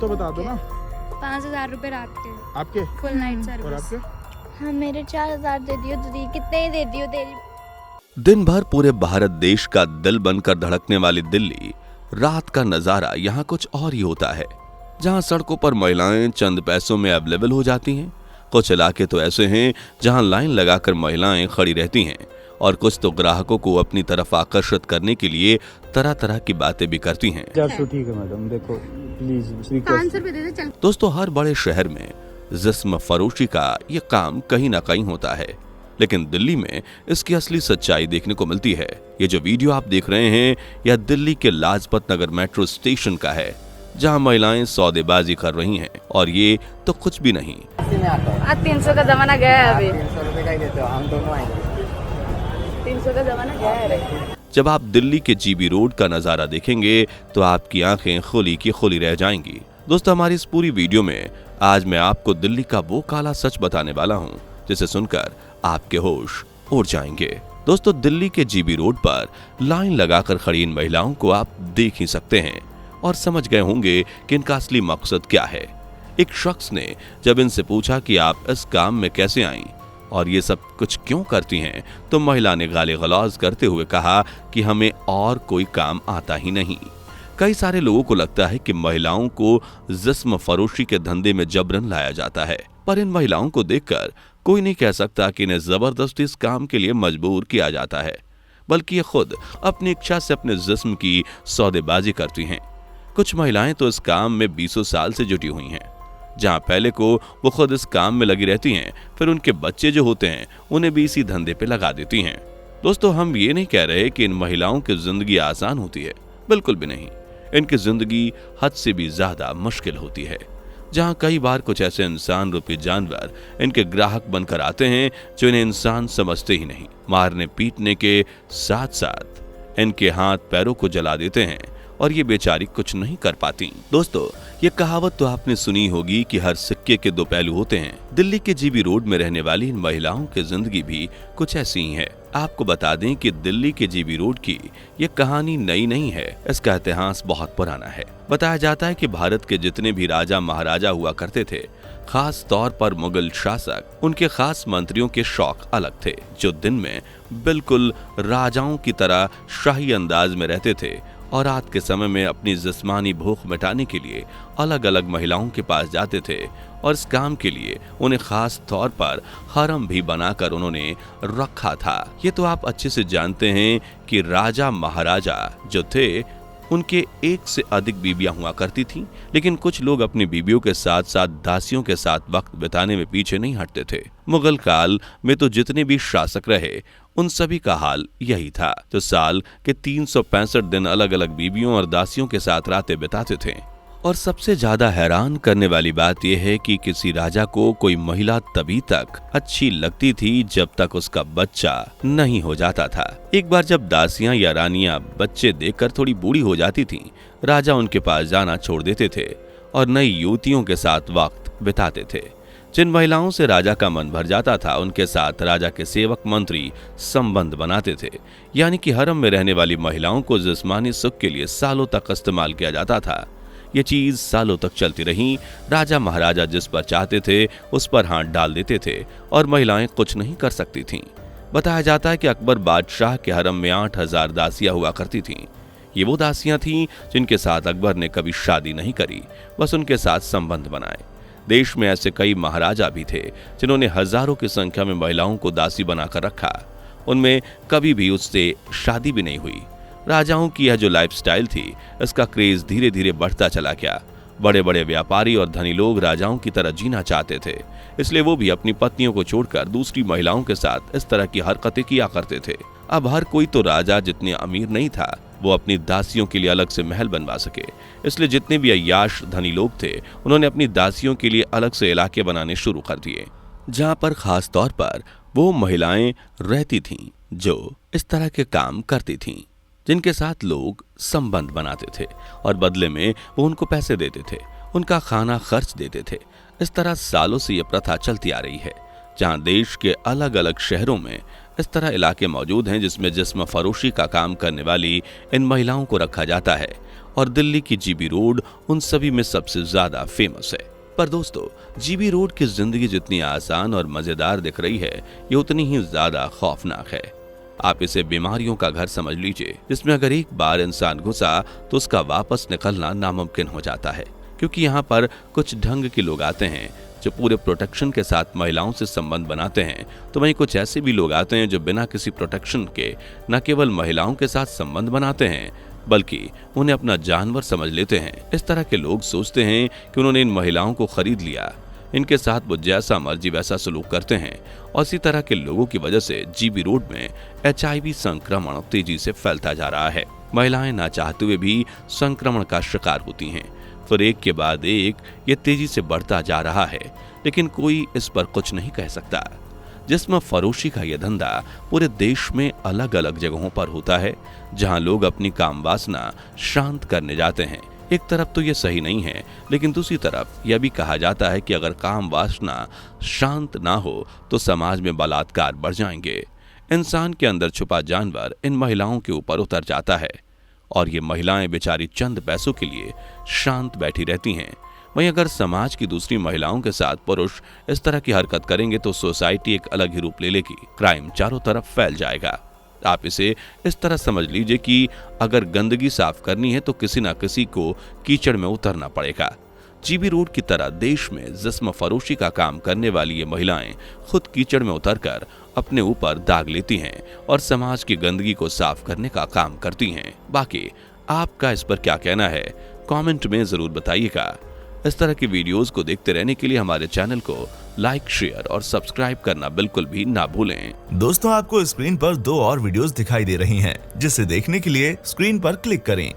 तो बता दो ना। 5,000 रुपए रात के, आपके फुल नाइट और सर्विस। आपके? हाँ मेरे 4,000 दे दियो दीदी, कितने ही दे दियो तेरी। दिन भर पूरे भारत देश का दिल बनकर धड़कने वाली दिल्ली, रात का नजारा यहाँ कुछ और ही होता है। जहाँ सड़कों पर महिलाएं चंद पैसों में अवेलेबल हो जाती हैं। कुछ इलाके तो ऐसे हैं जहाँ लाइन लगाकर महिलाएं खड़ी रहती हैं और कुछ तो ग्राहकों को अपनी तरफ आकर्षित करने के लिए तरह तरह की बातें भी करती हैं। 400 ठीक है मैडम, देखो प्लीज 500 रुपए दे दे चल। दोस्तों, हर बड़े शहर में जिस्म फरोशी का ये काम कहीं ना कहीं होता है, लेकिन दिल्ली में इसकी असली सच्चाई देखने को मिलती है। ये जो वीडियो आप देख रहे हैं यह दिल्ली के लाजपत नगर मेट्रो स्टेशन का है, जहां महिलाएं सौदेबाजी कर रही हैं और ये तो कुछ भी नहीं। 300 का जमाना गया है अभी। 300 रुपए का ही देते हो, हम दोनों आएंगे। 300 का जमाना गया है। जब आप दिल्ली के जीबी रोड का नजारा देखेंगे तो आपकी आंखें खुली की खुली रह जाएंगी। दोस्तों, हमारी इस पूरी वीडियो में आज मैं आपको दिल्ली का वो काला सच बताने वाला हूँ जिसे सुनकर आपके होश उड़ जाएंगे। दोस्तों, दिल्ली के जीबी रोड पर लाइन लगाकर खड़ी इन महिलाओं को आप देख ही सकते हैं और समझ गए होंगे कि इनका असली मकसद क्या है। एक शख्स ने जब इनसे पूछा कि आप इस काम में कैसे आईं और ये सब कुछ क्यों करती हैं, तो महिला ने गाली गलौज करते हुए कहा कि हमें और कोई काम आता ही नहीं। कई सारे लोगों को लगता है कि महिलाओं को जिस्म फरोशी के धंधे में जबरन लाया जाता है, पर इन महिलाओं को देखकर कोई नहीं कह सकता कि इन्हें जबरदस्ती इस काम के लिए मजबूर किया जाता है, बल्कि ये खुद अपनी इच्छा से अपने जिस्म की सौदेबाजी करती हैं। कुछ महिलाएं तो इस काम में 20 साल से जुटी हुई हैं। जहां पहले को वो खुद इस काम में लगी रहती हैं, फिर उनके बच्चे जो होते हैं उन्हें भी इसी धंधे पे लगा देती हैं। दोस्तों, हम ये नहीं कह रहे कि इन महिलाओं की जिंदगी आसान होती है, बिल्कुल भी नहीं। इनकी जिंदगी हद से भी ज्यादा मुश्किल होती है, जहां कई बार कुछ ऐसे इंसान रूपी जानवर इनके ग्राहक बनकर आते हैं जो इन्हें इंसान समझते ही नहीं। मारने पीटने के साथ साथ इनके हाथ पैरों को जला देते हैं और ये बेचारी कुछ नहीं कर पाती। दोस्तों, ये कहावत तो आपने सुनी होगी कि हर सिक्के के दो पहलू होते हैं। दिल्ली के जीबी रोड में रहने वाली इन महिलाओं की जिंदगी भी कुछ ऐसी ही है। आपको बता दें कि दिल्ली के जीबी रोड की ये कहानी नई नहीं है, इसका इतिहास बहुत पुराना है। बताया जाता है कि भारत के जितने भी राजा महाराजा हुआ करते थे, खास तौर पर मुगल शासक, उनके खास मंत्रियों के शौक अलग थे, जो दिन में बिल्कुल राजाओं की तरह शाही अंदाज में रहते थे और रात के समय में अपनी जिस्मानी भूख मिटाने के लिए अलग अलग महिलाओं के पास जाते थे और इस काम के लिए उन्हें खास तौर पर हरम भी बनाकर उन्होंने रखा था। ये तो आप अच्छे से जानते हैं कि राजा महाराजा जो थे उनके एक से अधिक बीबियां हुआ करती थीं, लेकिन कुछ लोग अपनी बीबियों के साथ साथ दासियों के साथ वक्त बिताने में पीछे नहीं हटते थे। मुगल काल में तो जितने भी शासक रहे उन सभी का हाल यही था, जो साल के 365 दिन अलग अलग बीबियों और दासियों के साथ रातें बिताते थे। और सबसे ज्यादा हैरान करने वाली बात यह है कि किसी राजा को कोई महिला तभी तक अच्छी लगती थी जब तक उसका बच्चा नहीं हो जाता था। एक बार जब दासियां या रानियां बच्चे देखकर थोड़ी बूढ़ी हो जाती थीं, राजा उनके पास जाना छोड़ देते थे और नई युवतियों के साथ वक्त बिताते थे। जिन महिलाओं से राजा का मन भर जाता था, उनके साथ राजा के सेवक मंत्री संबंध बनाते थे, यानी कि हरम में रहने वाली महिलाओं को जिस्मानी सुख के लिए सालों तक इस्तेमाल किया जाता था। ये चीज सालों तक चलती रही। राजा महाराजा जिस पर चाहते थे उस पर हाथ डाल देते थे और महिलाएं कुछ नहीं कर सकती थीं। बताया जाता है कि अकबर बादशाह के हरम में 8,000 दासियां हुआ करती थीं। ये वो दासियां थीं जिनके साथ अकबर ने कभी शादी नहीं करी, बस उनके साथ संबंध बनाए। देश में ऐसे कई महाराजा भी थे जिन्होंने हजारों की संख्या में महिलाओं को दासी बनाकर रखा। उनमें कभी भी उससे शादी भी नहीं हुई। राजाओं की यह जो लाइफस्टाइल थी, इसका क्रेज धीरे धीरे बढ़ता चला गया। बड़े बड़े व्यापारी और धनी लोग राजाओं की तरह जीना चाहते थे, इसलिए वो भी अपनी पत्नियों को छोड़कर दूसरी महिलाओं के साथ इस तरह की हरकतें किया करते थे। अब हर कोई तो राजा जितने अमीर नहीं था वो अपनी दासियों के लिए अलग से महल बनवा सके, इसलिए जितने भी अय्याश धनी लोग थे उन्होंने अपनी दासियों के लिए अलग से इलाके बनाने शुरू कर दिए, जहाँ पर खास तौर पर वो महिलाएं रहती थीं जो इस तरह के काम करती थीं, जिनके साथ लोग संबंध बनाते थे और बदले में वो उनको पैसे देते थे, उनका खाना खर्च देते थे। इस तरह सालों से ये प्रथा चलती आ रही है, जहां देश के अलग अलग शहरों में इस तरह इलाके मौजूद हैं जिसमें जिस्म फरोशी का काम करने वाली इन महिलाओं को रखा जाता है और दिल्ली की जीबी रोड उन सभी में सबसे ज्यादा फेमस है। पर दोस्तों, जीबी रोड की जिंदगी जितनी आसान और मजेदार दिख रही है, ये उतनी ही ज्यादा खौफनाक है। आप इसे बीमारियों का घर समझ लीजिए, जिसमें अगर एक बार इंसान घुसा तो उसका वापस निकलना नामुमकिन हो जाता है, क्योंकि यहाँ पर कुछ ढंग के लोग आते हैं जो पूरे प्रोटेक्शन के साथ महिलाओं से संबंध बनाते हैं, तो वहीं कुछ ऐसे भी लोग आते हैं जो बिना किसी प्रोटेक्शन के न केवल महिलाओं के साथ संबंध बनाते हैं बल्कि उन्हें अपना जानवर समझ लेते हैं। इस तरह के लोग सोचते हैं कि उन्होंने इन महिलाओं को खरीद लिया, इनके साथ वो जैसा मर्जी वैसा सलूक करते हैं और इसी तरह के लोगों की वजह से जीबी रोड में HIV संक्रमण तेजी से फैलता जा रहा है। महिलाएं ना चाहते हुए भी संक्रमण का शिकार होती हैं, फिर एक के बाद एक ये तेजी से बढ़ता जा रहा है, लेकिन कोई इस पर कुछ नहीं कह सकता। जिस्म फरोशी का यह धंधा पूरे देश में अलग अलग जगहों पर होता है, जहां लोग अपनी काम वासना शांत करने जाते हैं। एक तरफ तो यह सही नहीं है, लेकिन दूसरी तरफ यह भी कहा जाता है कि अगर काम वासना शांत ना हो तो समाज में बलात्कार बढ़ जाएंगे। इंसान के अंदर छुपा जानवर इन महिलाओं के ऊपर उतर जाता है और ये महिलाएं बेचारी चंद पैसों के लिए शांत बैठी रहती हैं। वहीं अगर समाज की दूसरी महिलाओं के साथ पुरुष इस तरह की हरकत करेंगे तो सोसाइटी एक अलग ही रूप ले लेगी, क्राइम चारों तरफ फैल जाएगा। आप इसे इस तरह समझ लीजिए कि अगर गंदगी साफ करनी है तो किसी न किसी को कीचड़ में उतरना पड़ेगा। जीबी रोड की तरह देश में जिस्म फरोशी का काम करने वाली ये महिलाएं खुद कीचड़ में उतरकर अपने ऊपर दाग लेती हैं और समाज की गंदगी को साफ करने का काम करती हैं। बाकी आपका इस पर क्या कहना है, कमेंट में जरूर बताइएगा। इस तरह की वीडियोस को देखते रहने के लिए हमारे चैनल को लाइक, शेयर और सब्सक्राइब करना बिल्कुल भी ना भूलें। दोस्तों, आपको स्क्रीन पर 2 और वीडियोस दिखाई दे रही हैं, जिसे देखने के लिए स्क्रीन पर क्लिक करें।